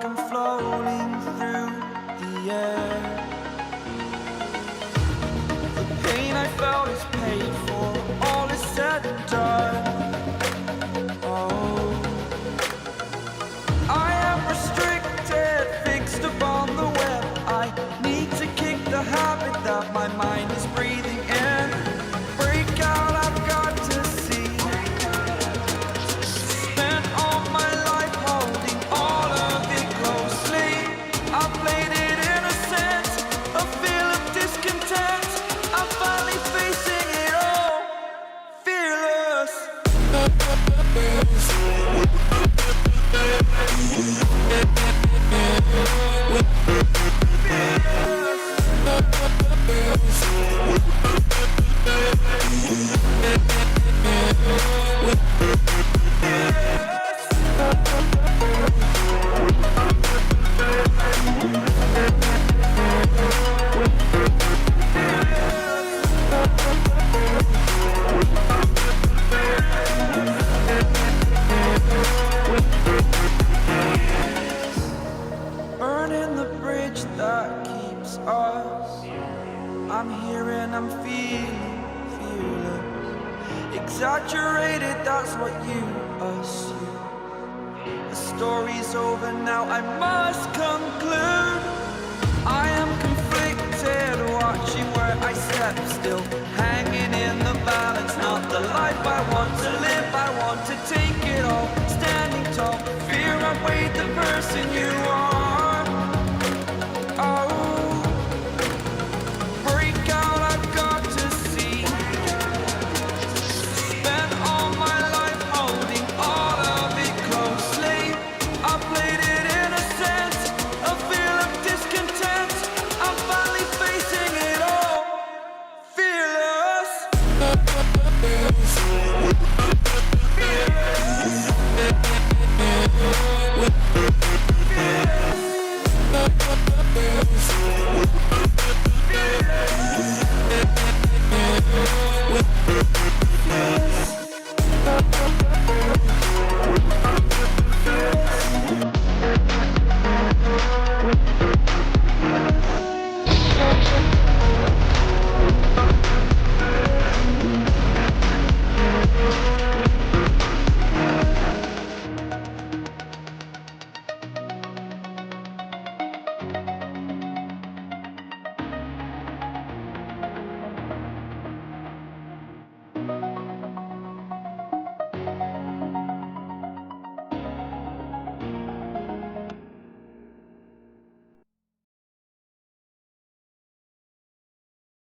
like I'm floating through the air. The pain I felt is paid for, all is said and done. Oh, I am restricted, fixed upon the web. I need to kick the habit that my mind is breathing in. Break out, I've got to see. Spent all my life holding all of it closely. I played it innocent, a feel of discontent. I'm finally facing it all, fearless. Burning the bridge that keeps us. I'm here and I'm feeling fearless. Exaggerated, that's what you assume. The story's over now, I must conclude. I am conflicted, watching where I step still, hanging in the balance. Not the life I want to live, I want to take it all. Standing tall, fear I've weighed the person you